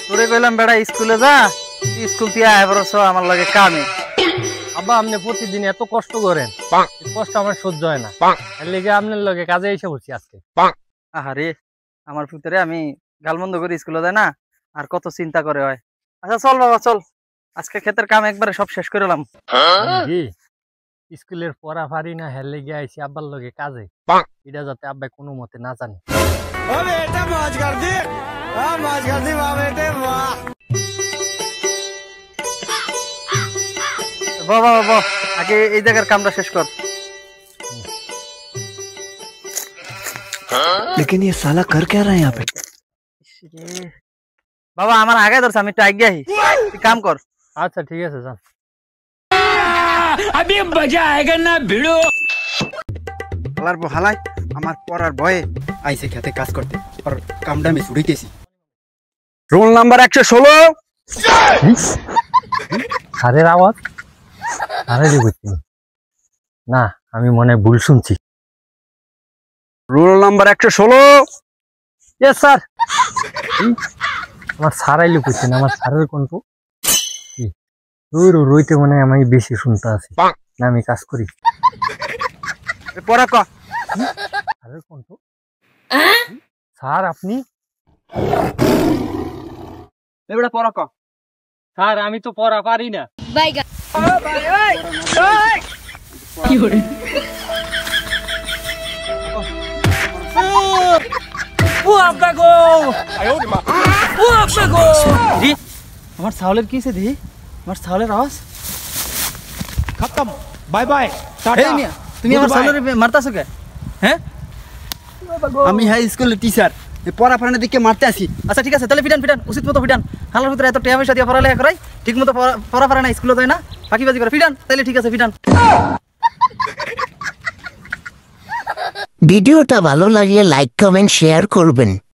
তোরে কইলাম বেড়া স্কুলে যা, স্কুল থেকে আয় বরছ আমার লাগে কামে। আব্বা আপনি প্রতিদিন এত কষ্ট করেন, কষ্ট আমার সহ্য হয় না, এর লেগে আপনার লগে কাজে এসে বলছি আজকে। আহারে আমার ভিতরে আমি গালমন্দ করে স্কুলে যায় না, আর কত চিন্তা করে হয়। আচ্ছা চল বাবা চল, আজকে ক্ষেতের কাম একবারে সব শেষ করে এলাম। স্কুলের পড়া পারি না, হের লেগে আইছি আব্বার লগে কাজে, এটা যাতে আব্বাই কোনো মতে না জানে। বাবা বাবা আগে এই জায়গার কামটা শেষ কর। लेकिन ये साला कर क्या रहा है यहाँ पे? বাবা আমার আগে ধরছে, আমি একটু আগে আহি, তুই কাম কর। আচ্ছা ঠিক আছে যান। अभी मजा आएगा ना भिड़ो। হালার বো হালাই আমার পড়ার ভয়ে আইছে খেতে কাজ করতে, আর কামটা আমি ছুড়িতেছি। Roll number 116। স্যারের আওয়াজ, স্যারেরই বুঝছি না, আমি মনে ভুল শুনছি। Roll number 116। Yes sir. আমার স্যার আইলে বুঝছি না, আমার স্যারের কণ্ঠ রইতে মনে হয় আমি বেশি শুনতে আছি না, আমি কাজ করি। পড়া ক স্যারের কণ্ঠ। স্যার আপনি? এবারে পড়া ক। স্যার আমি তো পড়া পারি না। আমার ছাগলের কি হয়েছে দিদি? আমার ছাগলের আওয়াজ खत्म बाय बाय এই মিয়া, তুমি আমার ছাগলের মারতাছো কে? হ্যাঁ আমি হাই স্কুলের টিচার, পড়া পড়া দিকে মারতে আসি। আচ্ছা ঠিক আছে, তাহলে ফিটান ফিটান, উচিত মতো ফিটান। হালার ভিতরে এত টেয়া পয়সা দিয়ে পড়ালেখা করাই, ঠিক মতো পড়া পারে না, স্কুলে যায় না, ফাঁকিবাজি করে। ফিটান তাহলে ঠিক আছে, ফিটান। ভিডিওটা ভালো লাগলে লাইক কমেন্ট শেয়ার করবেন।